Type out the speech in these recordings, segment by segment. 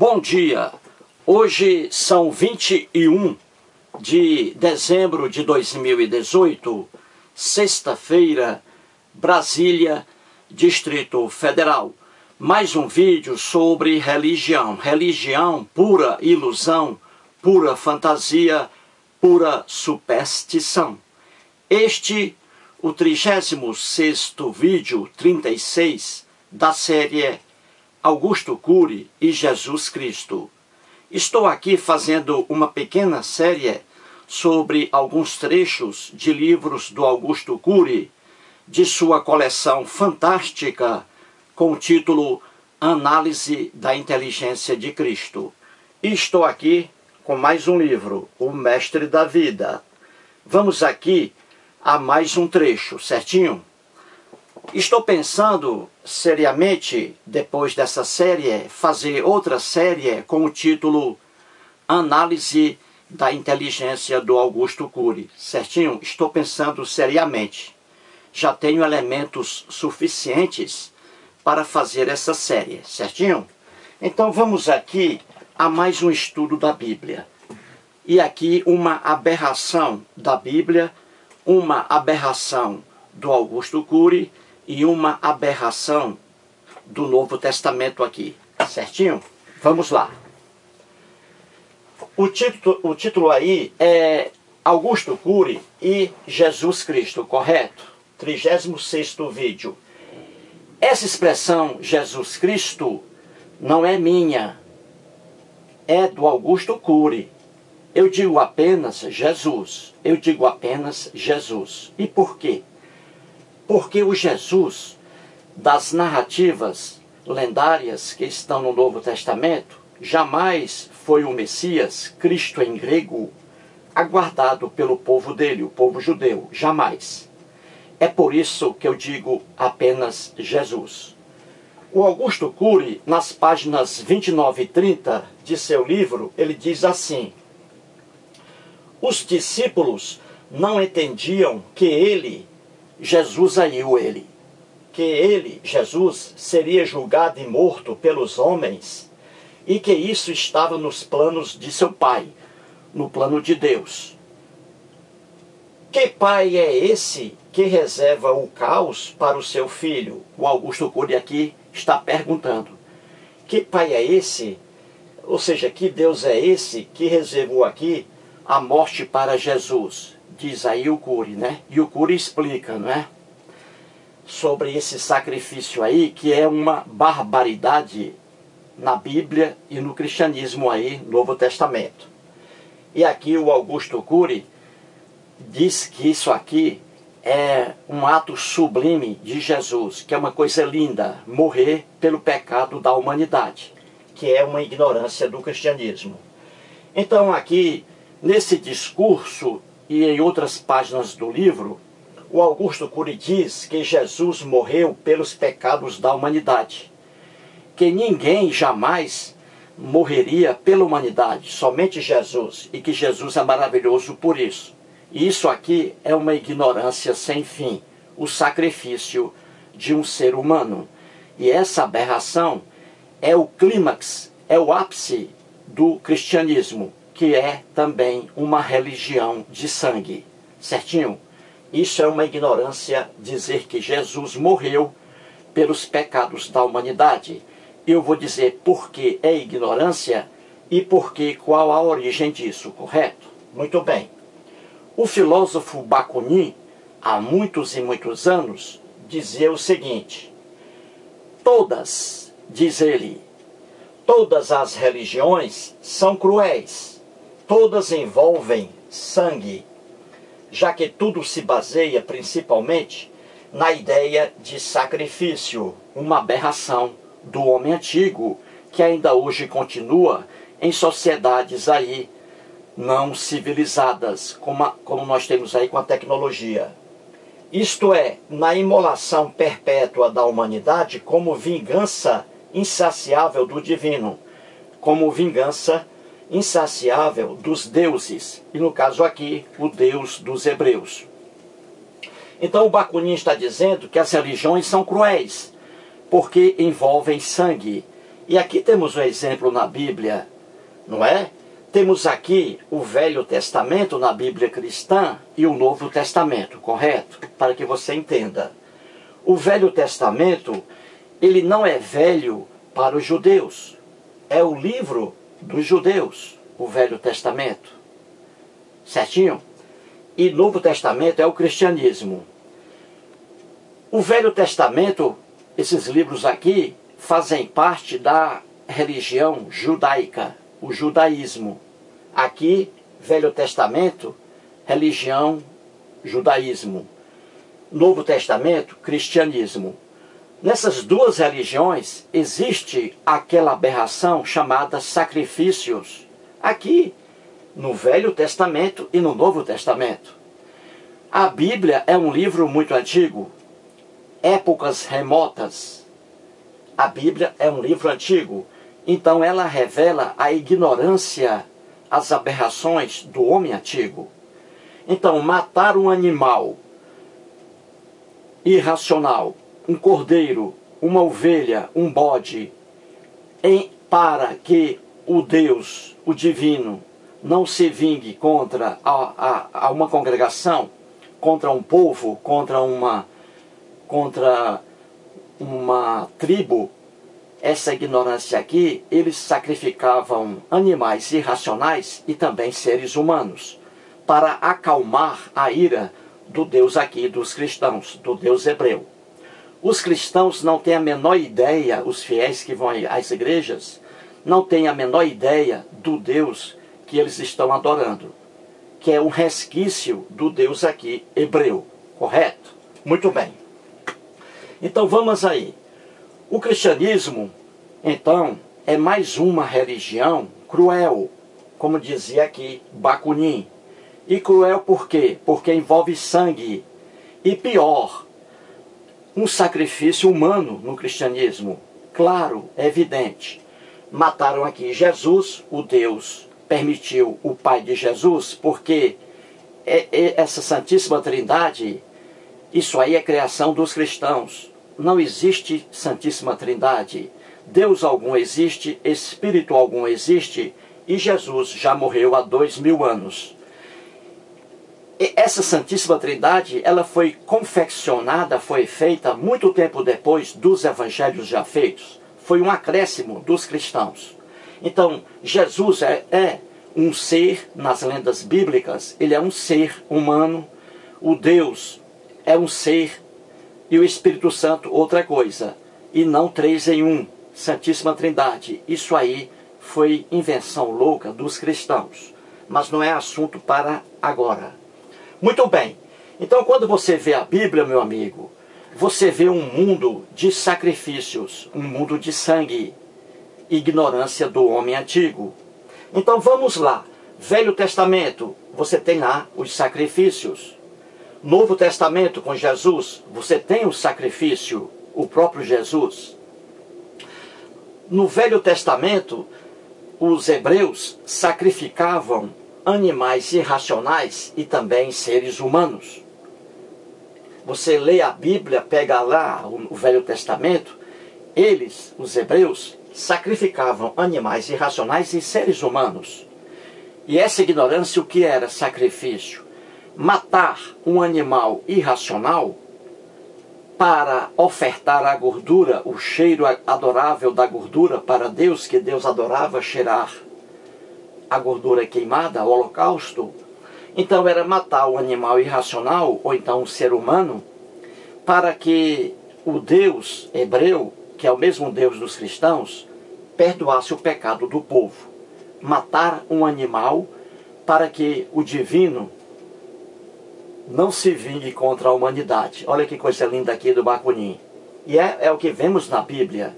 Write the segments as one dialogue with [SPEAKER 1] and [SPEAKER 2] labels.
[SPEAKER 1] Bom dia, hoje são 21 de dezembro de 2018, sexta-feira, Brasília, Distrito Federal. Mais um vídeo sobre religião, religião pura ilusão, pura fantasia, pura superstição. Este, o 36º vídeo, 36, da série Augusto Cury e Jesus Cristo. Estou aqui fazendo uma pequena série sobre alguns trechos de livros do Augusto Cury, de sua coleção fantástica, com o título Análise da Inteligência de Cristo. E estou aqui com mais um livro, O Mestre da Vida. Vamos aqui a mais um trecho, certinho? Estou pensando seriamente, depois dessa série, fazer outra série com o título Análise da Inteligência do Augusto Cury. Certinho? Estou pensando seriamente. Já tenho elementos suficientes para fazer essa série, certinho? Então vamos aqui a mais um estudo da Bíblia. E aqui uma aberração da Bíblia, uma aberração do Augusto Cury e uma aberração do Novo Testamento aqui, certinho? Vamos lá. O título aí é Augusto Cury e Jesus Cristo, correto? 36º vídeo. Essa expressão Jesus Cristo não é minha, é do Augusto Cury. Eu digo apenas Jesus. Eu digo apenas Jesus. E por quê? Porque o Jesus das narrativas lendárias que estão no Novo Testamento jamais foi o Messias, Cristo em grego, aguardado pelo povo dele, o povo judeu. Jamais. É por isso que eu digo apenas Jesus. O Augusto Cury, nas páginas 29 e 30 de seu livro, ele diz assim: os discípulos não entendiam que ele, Jesus que ele, Jesus, seria julgado e morto pelos homens e que isso estava nos planos de seu Pai, no plano de Deus. Que pai é esse que reserva o caos para o seu filho? O Augusto Cury aqui está perguntando. Que pai é esse? Ou seja, que Deus é esse que reservou aqui a morte para Jesus? Diz aí o Cury, né? E o Cury explica, não é? Sobre esse sacrifício aí, que é uma barbaridade na Bíblia e no cristianismo aí, Novo Testamento. E aqui o Augusto Cury diz que isso aqui é um ato sublime de Jesus, que é uma coisa linda, morrer pelo pecado da humanidade, que é uma ignorância do cristianismo. Então aqui, nesse discurso e em outras páginas do livro, o Augusto Cury diz que Jesus morreu pelos pecados da humanidade, que ninguém jamais morreria pela humanidade, somente Jesus, e que Jesus é maravilhoso por isso. E isso aqui é uma ignorância sem fim, o sacrifício de um ser humano. E essa aberração é o clímax, é o ápice do cristianismo, que é também uma religião de sangue, certinho? Isso é uma ignorância dizer que Jesus morreu pelos pecados da humanidade. Eu vou dizer por que é ignorância e qual a origem disso, correto? Muito bem. O filósofo Bakunin, há muitos e muitos anos, dizia o seguinte: todas, diz ele, todas as religiões são cruéis, todas envolvem sangue, já que tudo se baseia principalmente na ideia de sacrifício, uma aberração do homem antigo, que ainda hoje continua em sociedades aí não civilizadas, como nós temos aí com a tecnologia. Isto é, na imolação perpétua da humanidade como vingança insaciável do divino, como vingança insaciável dos deuses, e no caso aqui, o Deus dos hebreus. Então o Bakunin está dizendo que as religiões são cruéis, porque envolvem sangue, E aqui temos um exemplo na Bíblia, não é? Temos aqui o Velho Testamento na Bíblia cristã e o Novo Testamento, correto? Para que você entenda. O Velho Testamento, ele não é velho para os judeus. É o livro dos judeus, o Velho Testamento. Certinho? E Novo Testamento é o cristianismo. O Velho Testamento, esses livros aqui, fazem parte da religião judaica, o judaísmo. Aqui, Velho Testamento, religião, judaísmo. Novo Testamento, cristianismo. Nessas duas religiões existe aquela aberração chamada sacrifícios. Aqui, no Velho Testamento e no Novo Testamento. A Bíblia é um livro muito antigo, épocas remotas. A Bíblia é um livro antigo, então ela revela a ignorância, as aberrações do homem antigo. Então, matar um animal irracional, um cordeiro, uma ovelha, um bode, para que o Deus, o divino, não se vingue contra uma congregação, contra um povo, contra uma tribo, essa ignorância aqui, eles sacrificavam animais irracionais e também seres humanos, para acalmar a ira do Deus aqui, dos cristãos, do Deus hebreu. Os cristãos não têm a menor ideia, os fiéis que vão às igrejas, não têm a menor ideia do Deus que eles estão adorando, que é um resquício do Deus aqui hebreu, correto? Muito bem. Então vamos aí. O cristianismo, então, é mais uma religião cruel, como dizia aqui Bakunin. E cruel por quê? Porque envolve sangue. E pior, um sacrifício humano no cristianismo. Claro, é evidente. Mataram aqui Jesus, o Deus permitiu o Pai de Jesus, porque essa Santíssima Trindade, isso aí é criação dos cristãos. Não existe Santíssima Trindade. Deus algum existe, Espírito algum existe, e Jesus já morreu há 2000 anos. E essa Santíssima Trindade, ela foi confeccionada, foi feita muito tempo depois dos evangelhos já feitos. Foi um acréscimo dos cristãos. Então, Jesus é um ser, nas lendas bíblicas, ele é um ser humano, o Deus é um ser, e o Espírito Santo outra coisa, e não três em um, Santíssima Trindade. Isso aí foi invenção louca dos cristãos, mas não é assunto para agora. Muito bem, então quando você vê a Bíblia, meu amigo, você vê um mundo de sacrifícios, um mundo de sangue, ignorância do homem antigo. Então vamos lá, Velho Testamento, você tem lá os sacrifícios. Novo Testamento com Jesus, você tem o sacrifício, o próprio Jesus. No Velho Testamento, os hebreus sacrificavam animais irracionais e também seres humanos. Você lê a Bíblia, pega lá o Velho Testamento, eles, os hebreus, sacrificavam animais irracionais e seres humanos. E essa ignorância, o que era sacrifício? Matar um animal irracional para ofertar a gordura, o cheiro adorável da gordura para Deus, que Deus adorava cheirar a gordura queimada, o holocausto. Então era matar o animal irracional, ou então o ser humano, para que o Deus hebreu, que é o mesmo Deus dos cristãos, perdoasse o pecado do povo. Matar um animal para que o divino não se vingue contra a humanidade. Olha que coisa linda aqui do Bakunin. E é o que vemos na Bíblia.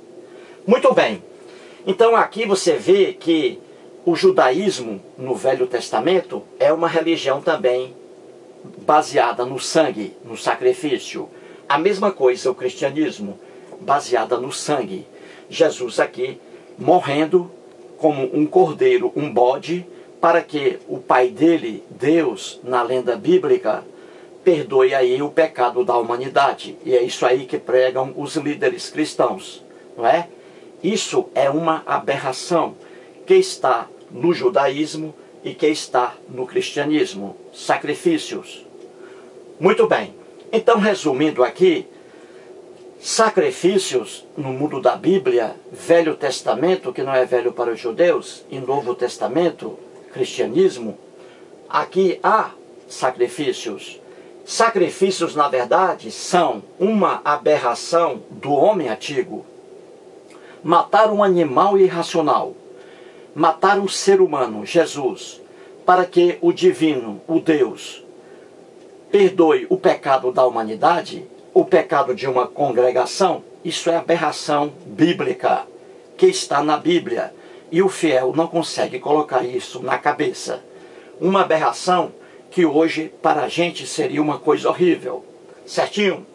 [SPEAKER 1] Muito bem. Então aqui você vê que o judaísmo no Velho Testamento é uma religião também baseada no sangue, no sacrifício. A mesma coisa o cristianismo, baseada no sangue. Jesus aqui morrendo como um cordeiro, um bode, para que o pai dele, Deus, na lenda bíblica, perdoe aí o pecado da humanidade. E é isso aí que pregam os líderes cristãos, não é? Isso é uma aberração que está no judaísmo e que está no cristianismo. Sacrifícios. Muito bem. Então, resumindo aqui, sacrifícios no mundo da Bíblia, Velho Testamento, que não é velho para os judeus, e Novo Testamento, cristianismo, aqui há sacrifícios. Sacrifícios, na verdade, são uma aberração do homem antigo. Matar um animal irracional, matar um ser humano, Jesus, para que o divino, o Deus, perdoe o pecado da humanidade, o pecado de uma congregação, isso é aberração bíblica, que está na Bíblia. E o fiel não consegue colocar isso na cabeça. Uma aberração que hoje para a gente seria uma coisa horrível. Certinho?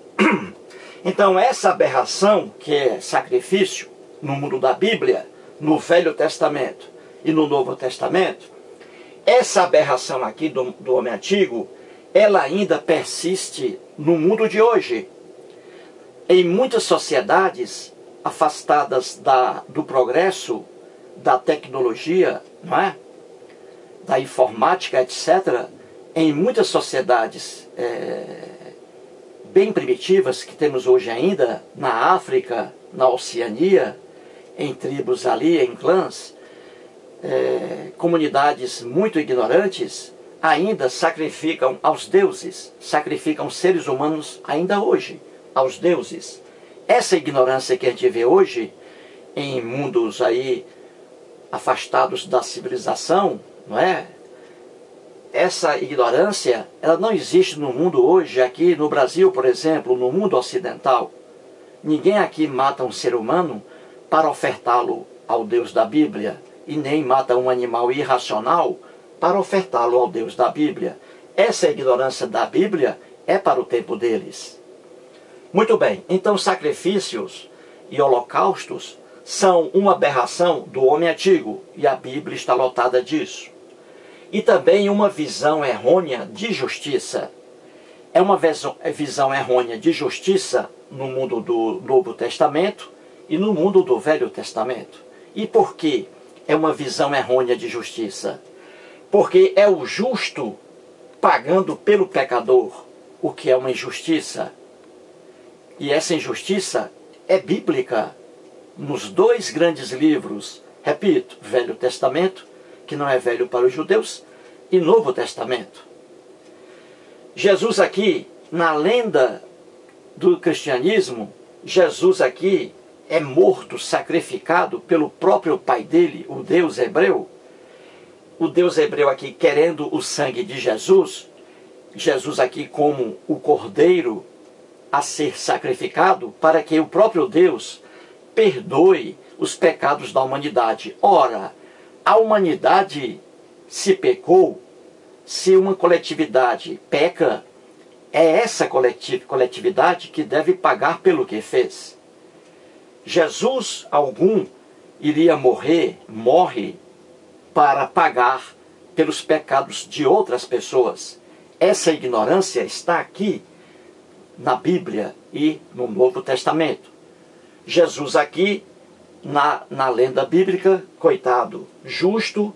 [SPEAKER 1] Então essa aberração, que é sacrifício, no mundo da Bíblia, no Velho Testamento e no Novo Testamento, essa aberração aqui do homem antigo, ela ainda persiste no mundo de hoje. Em muitas sociedades afastadas do progresso, da tecnologia, não é? Da informática, etc., em muitas sociedades bem primitivas que temos hoje ainda, na África, na Oceania, em tribos ali, em clãs, comunidades muito ignorantes, ainda sacrificam aos deuses, sacrificam seres humanos ainda hoje aos deuses. Essa ignorância que a gente vê hoje em mundos aí afastados da civilização, não é? Essa ignorância, ela não existe no mundo hoje, aqui no Brasil, por exemplo, no mundo ocidental. Ninguém aqui mata um ser humano para ofertá-lo ao Deus da Bíblia, e nem mata um animal irracional para ofertá-lo ao Deus da Bíblia. Essa ignorância da Bíblia é para o tempo deles. Muito bem, então sacrifícios e holocaustos são uma aberração do homem antigo, e a Bíblia está lotada disso. E também uma visão errônea de justiça. É uma visão errônea de justiça no mundo do Novo Testamento e no mundo do Velho Testamento. E por que é uma visão errônea de justiça? Porque é o justo pagando pelo pecador, o que é uma injustiça. E essa injustiça é bíblica nos dois grandes livros, repito, Velho Testamento, que não é velho para os judeus, e Novo Testamento. Jesus aqui, na lenda do cristianismo, Jesus aqui é morto, sacrificado pelo próprio pai dele, o Deus hebreu. O Deus hebreu aqui querendo o sangue de Jesus, Jesus aqui como o cordeiro a ser sacrificado para que o próprio Deus perdoe os pecados da humanidade. Ora, a humanidade se pecou, se uma coletividade peca, é essa coletividade que deve pagar pelo que fez. Jesus algum iria morre para pagar pelos pecados de outras pessoas. Essa ignorância está aqui na Bíblia e no Novo Testamento. Jesus aqui, na lenda bíblica, coitado, justo,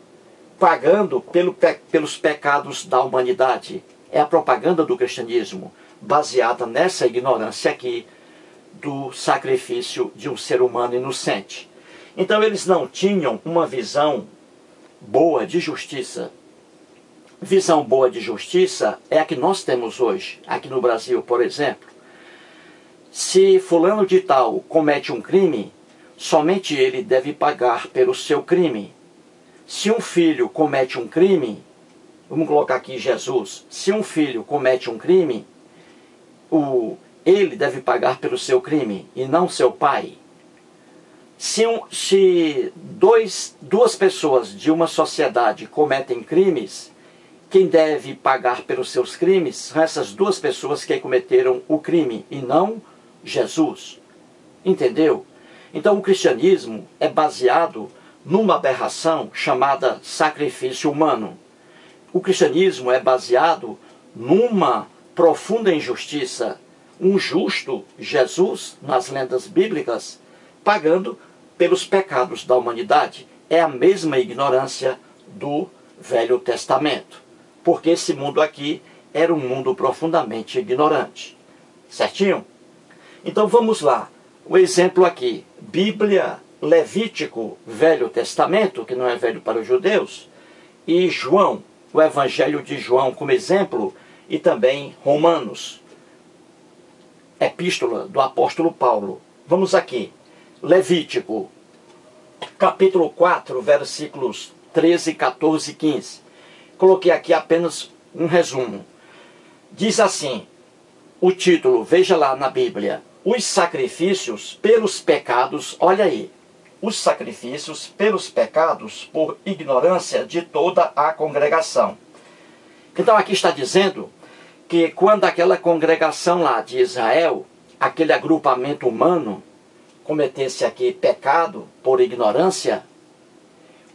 [SPEAKER 1] pagando pelos pecados da humanidade. É a propaganda do cristianismo, baseada nessa ignorância aqui do sacrifício de um ser humano inocente. Então eles não tinham uma visão boa de justiça. Visão boa de justiça é a que nós temos hoje, aqui no Brasil, por exemplo. Se fulano de tal comete um crime, somente ele deve pagar pelo seu crime. Se um filho comete um crime, vamos colocar aqui Jesus, se um filho comete um crime, ele deve pagar pelo seu crime e não seu pai. Se duas pessoas de uma sociedade cometem crimes, quem deve pagar pelos seus crimes são essas duas pessoas que cometeram o crime e não Jesus. Entendeu? Então o cristianismo é baseado numa aberração chamada sacrifício humano. O cristianismo é baseado numa profunda injustiça. Um justo, Jesus, nas lendas bíblicas, pagando pelos pecados da humanidade. É a mesma ignorância do Velho Testamento, porque esse mundo aqui era um mundo profundamente ignorante. Certinho? Então vamos lá. O exemplo aqui, Bíblia, Levítico, Velho Testamento, que não é velho para os judeus, e João, o Evangelho de João como exemplo, e também Romanos, Epístola do apóstolo Paulo. Vamos aqui, Levítico, capítulo 4, versículos 13, 14 e 15. Coloquei aqui apenas um resumo. Diz assim, o título, veja lá na Bíblia, os sacrifícios pelos pecados, olha aí, os sacrifícios pelos pecados por ignorância de toda a congregação. Então aqui está dizendo que quando aquela congregação lá de Israel, aquele agrupamento humano, cometesse aqui pecado por ignorância,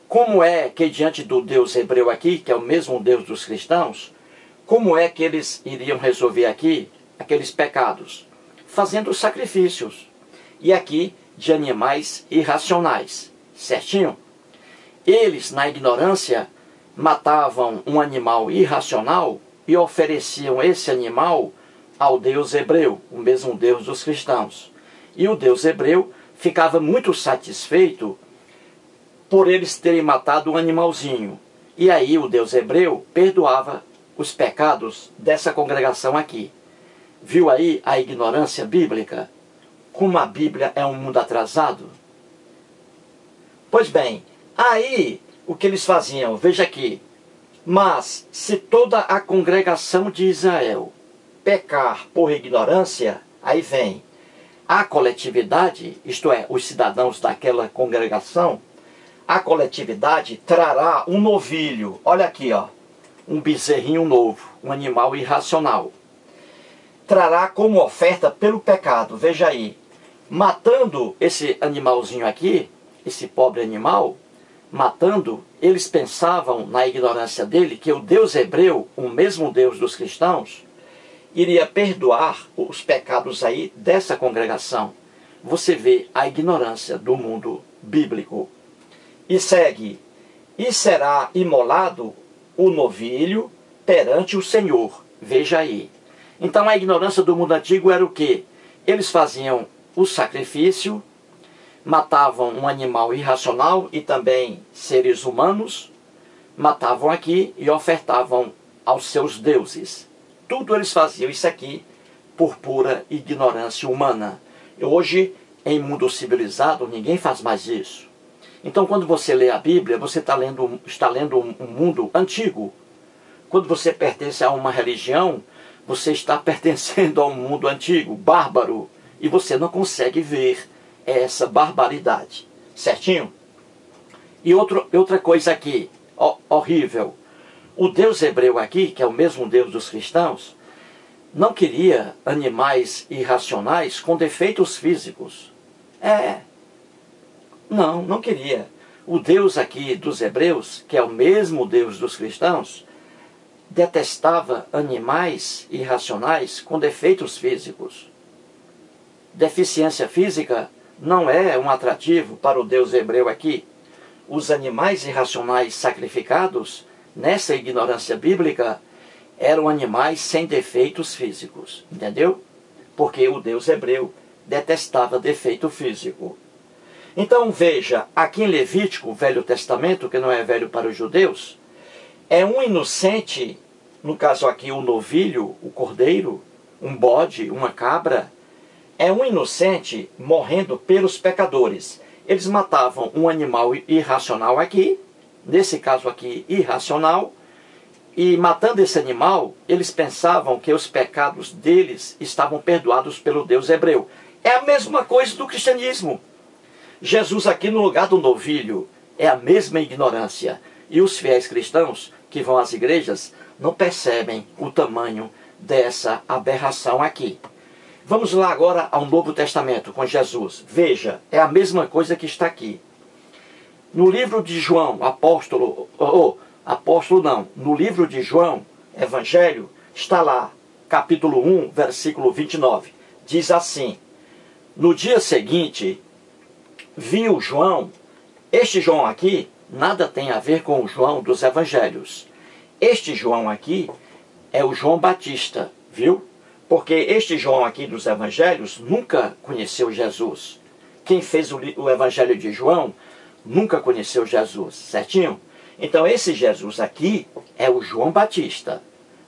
[SPEAKER 1] como é que diante do Deus hebreu aqui, que é o mesmo Deus dos cristãos, como é que eles iriam resolver aqui aqueles pecados? Fazendo sacrifícios. E aqui de animais irracionais. Certinho? Eles, na ignorância, matavam um animal irracional e ofereciam esse animal ao Deus hebreu, o mesmo Deus dos cristãos. E o Deus hebreu ficava muito satisfeito por eles terem matado um animalzinho. E aí o Deus hebreu perdoava os pecados dessa congregação aqui. Viu aí a ignorância bíblica? Como a Bíblia é um mundo atrasado? Pois bem, aí o que eles faziam? Veja aqui. Mas se toda a congregação de Israel pecar por ignorância, aí vem a coletividade, isto é, os cidadãos daquela congregação, a coletividade trará um novilho, olha aqui, ó, um bezerrinho novo, um animal irracional. Trará como oferta pelo pecado, veja aí, matando esse animalzinho aqui, esse pobre animal, matando, eles pensavam na ignorância dele que o Deus hebreu, o mesmo Deus dos cristãos, iria perdoar os pecados aí dessa congregação. Você vê a ignorância do mundo bíblico. E segue, e será imolado o novilho perante o Senhor. Veja aí. Então a ignorância do mundo antigo era o quê? Eles faziam o sacrifício, matavam um animal irracional e também seres humanos, matavam aqui e ofertavam aos seus deuses. Tudo eles faziam isso aqui por pura ignorância humana. E hoje, em mundo civilizado, ninguém faz mais isso. Então, quando você lê a Bíblia, você está lendo um mundo antigo. Quando você pertence a uma religião, você está pertencendo a um mundo antigo, bárbaro, e você não consegue ver essa barbaridade. Certinho? E outra coisa aqui, horrível. O Deus hebreu aqui, que é o mesmo Deus dos cristãos, não queria animais irracionais com defeitos físicos. Não queria. O Deus aqui dos hebreus, que é o mesmo Deus dos cristãos, detestava animais irracionais com defeitos físicos. Deficiência física não é um atrativo para o Deus hebreu aqui. Os animais irracionais sacrificados, nessa ignorância bíblica, eram animais sem defeitos físicos. Entendeu? Porque o Deus hebreu detestava defeito físico. Então veja, aqui em Levítico, Velho Testamento, que não é velho para os judeus, é um inocente, no caso aqui o novilho, o cordeiro, um bode, uma cabra, é um inocente morrendo pelos pecadores. Eles matavam um animal irracional aqui, nesse caso aqui irracional, e matando esse animal, eles pensavam que os pecados deles estavam perdoados pelo Deus hebreu. É a mesma coisa do cristianismo. Jesus aqui no lugar do novilho é a mesma ignorância. E os fiéis cristãos que vão às igrejas não percebem o tamanho dessa aberração aqui. Vamos lá agora ao Novo Testamento com Jesus. Veja, é a mesma coisa que está aqui. No livro de João, no livro de João, Evangelho, está lá, capítulo 1, versículo 29. Diz assim: no dia seguinte, viu João. Este João aqui nada tem a ver com o João dos Evangelhos. Este João aqui é o João Batista, viu? Porque este João aqui dos Evangelhos nunca conheceu Jesus. Quem fez o Evangelho de João nunca conheceu Jesus, certinho? Então esse Jesus aqui é o João Batista.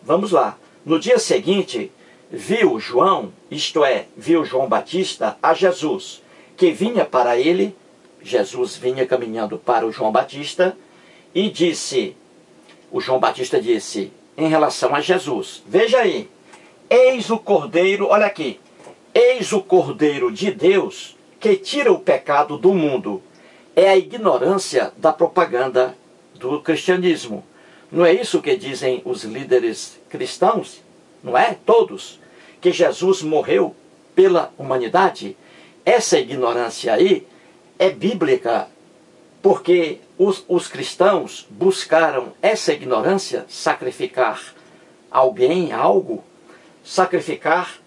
[SPEAKER 1] Vamos lá. No dia seguinte, viu João, isto é, viu João Batista a Jesus, que vinha para ele. Jesus vinha caminhando para o João Batista e disse, o João Batista disse, em relação a Jesus, veja aí, eis o Cordeiro, olha aqui, eis o Cordeiro de Deus que tira o pecado do mundo. É a ignorância da propaganda do cristianismo. Não é isso que dizem os líderes cristãos? Não é? Todos. Que Jesus morreu pela humanidade. Essa ignorância aí é bíblica, porque os cristãos buscaram essa ignorância, sacrificar alguém, algo, sacrificar,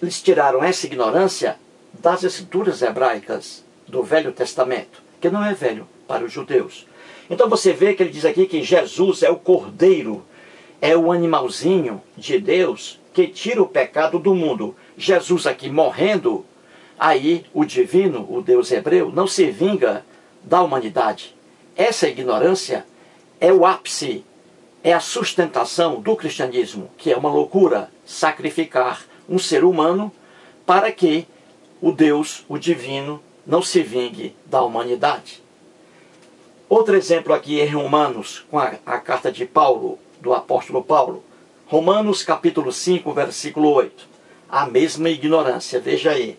[SPEAKER 1] eles tiraram essa ignorância das escrituras hebraicas do Velho Testamento, que não é velho para os judeus. Então você vê que ele diz aqui que Jesus é o Cordeiro, é o animalzinho de Deus que tira o pecado do mundo. Jesus aqui morrendo, aí o divino, o Deus hebreu, não se vinga da humanidade. Essa ignorância é o ápice, é a sustentação do cristianismo, que é uma loucura sacrificar um ser humano para que o Deus, o divino, não se vingue da humanidade. Outro exemplo aqui é em Romanos, com a carta de Paulo, do apóstolo Paulo. Romanos capítulo 5, versículo 8. A mesma ignorância, veja aí.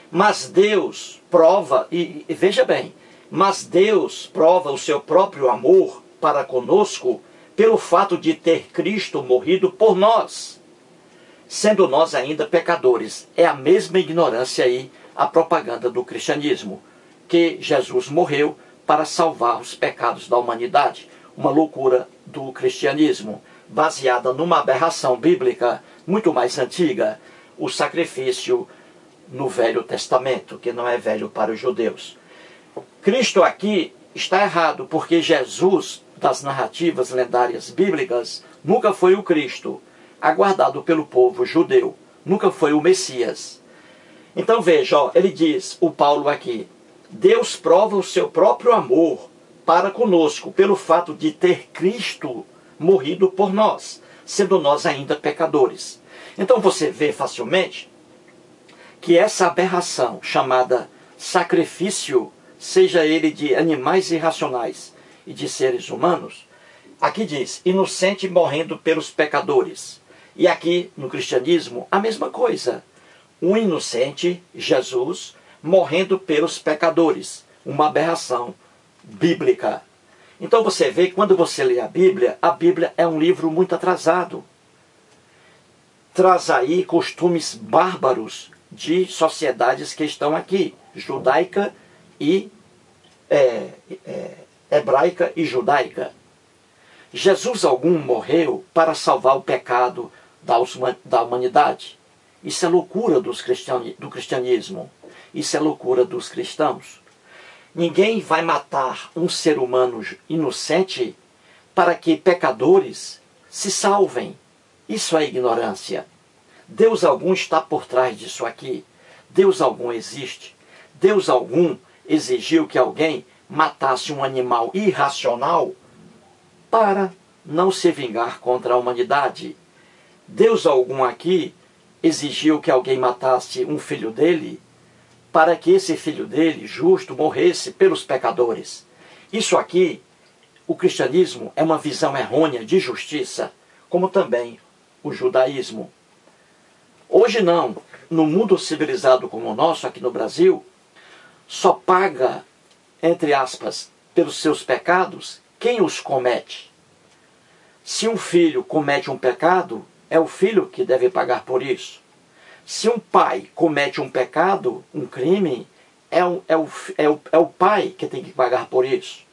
[SPEAKER 1] Mas Deus prova, e veja bem, mas Deus prova o seu próprio amor para conosco pelo fato de ter Cristo morrido por nós, sendo nós ainda pecadores. É a mesma ignorância aí, a propaganda do cristianismo, que Jesus morreu para salvar os pecados da humanidade. Uma loucura do cristianismo, baseada numa aberração bíblica muito mais antiga, o sacrifício no Velho Testamento, que não é velho para os judeus. Cristo aqui está errado, porque Jesus, das narrativas lendárias bíblicas, nunca foi o Cristo aguardado pelo povo judeu, nunca foi o Messias. Então veja, ó, ele diz, o Paulo aqui, Deus prova o seu próprio amor para conosco pelo fato de ter Cristo morrido por nós, sendo nós ainda pecadores. Então você vê facilmente que essa aberração chamada sacrifício, seja ele de animais irracionais e de seres humanos, aqui diz, inocente morrendo pelos pecadores. E aqui no cristianismo, a mesma coisa. Um inocente, Jesus, morrendo pelos pecadores. Uma aberração bíblica. Então você vê, quando você lê a Bíblia é um livro muito atrasado. Traz aí costumes bárbaros de sociedades que estão aqui, judaica e hebraica e judaica. Jesus algum morreu para salvar o pecado da humanidade. Isso é loucura do cristianismo. Isso é loucura dos cristãos. Ninguém vai matar um ser humano inocente para que pecadores se salvem. Isso é ignorância. Deus algum está por trás disso aqui. Deus algum existe. Deus algum exigiu que alguém matasse um animal irracional para não se vingar contra a humanidade. Deus algum aqui exigiu que alguém matasse um filho dele para que esse filho dele, justo, morresse pelos pecadores. Isso aqui, o cristianismo é uma visão errônea de justiça, como também o judaísmo. Hoje não, no mundo civilizado como o nosso, aqui no Brasil, só paga, entre aspas, pelos seus pecados quem os comete. Se um filho comete um pecado, é o filho que deve pagar por isso. Se um pai comete um pecado, um crime, é o pai que tem que pagar por isso.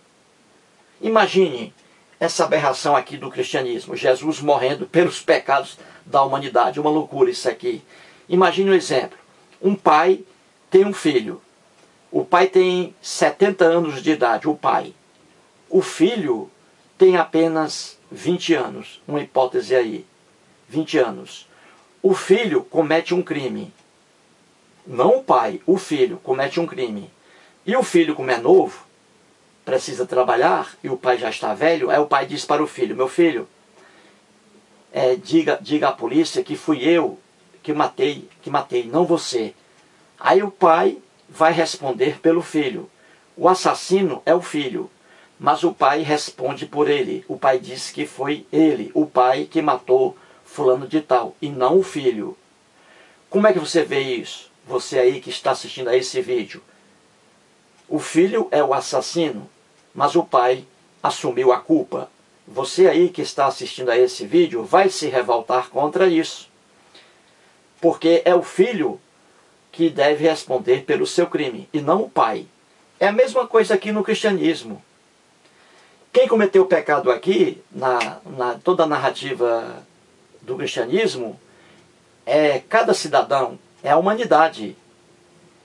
[SPEAKER 1] Imagine essa aberração aqui do cristianismo. Jesus morrendo pelos pecados da humanidade. Uma loucura isso aqui. Imagine um exemplo. Um pai tem um filho. O pai tem 70 anos de idade, o pai. O filho tem apenas 20 anos, uma hipótese aí, 20 anos. O filho comete um crime. Não o pai, o filho comete um crime. E o filho, como é novo, precisa trabalhar, e o pai já está velho, aí o pai diz para o filho: meu filho, diga à polícia que fui eu que matei, não você. Aí o pai vai responder pelo filho. O assassino é o filho, mas o pai responde por ele. O pai diz que foi ele, o pai, que matou fulano de tal, e não o filho. Como é que você vê isso? Você aí que está assistindo a esse vídeo. O filho é o assassino, mas o pai assumiu a culpa. Você aí que está assistindo a esse vídeo vai se revoltar contra isso. Porque é o filho que deve responder pelo seu crime, e não o pai. É a mesma coisa aqui no cristianismo. Quem cometeu o pecado aqui, toda a narrativa do cristianismo, é cada cidadão, é a humanidade.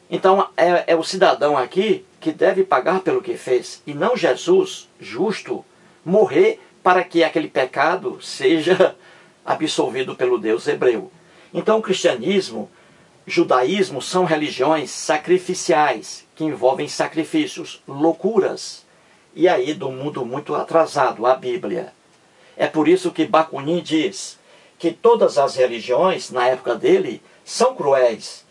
[SPEAKER 1] Então é o cidadão aqui que deve pagar pelo que fez, e não Jesus, justo, morrer para que aquele pecado seja absolvido pelo Deus hebreu. Então o cristianismo, judaísmo são religiões sacrificiais, que envolvem sacrifícios, loucuras, e aí do mundo muito atrasado, a Bíblia. É por isso que Bakunin diz que todas as religiões, na época dele, são cruéis,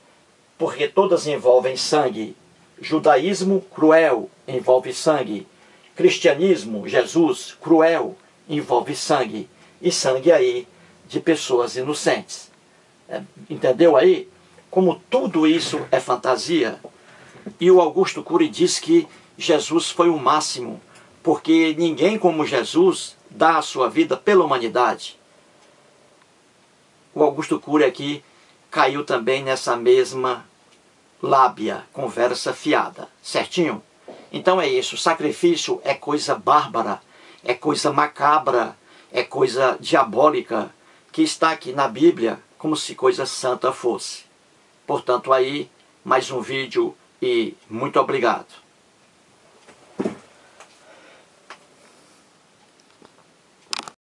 [SPEAKER 1] porque todas envolvem sangue. Judaísmo, cruel, envolve sangue. Cristianismo, Jesus, cruel, envolve sangue. E sangue aí de pessoas inocentes. Entendeu aí? Como tudo isso é fantasia. E o Augusto Cury diz que Jesus foi o máximo, porque ninguém como Jesus dá a sua vida pela humanidade. O Augusto Cury aqui caiu também nessa mesma lábia, conversa fiada, certinho? Então é isso, sacrifício é coisa bárbara, é coisa macabra, é coisa diabólica, que está aqui na Bíblia como se coisa santa fosse. Portanto, aí, mais um vídeo e muito obrigado.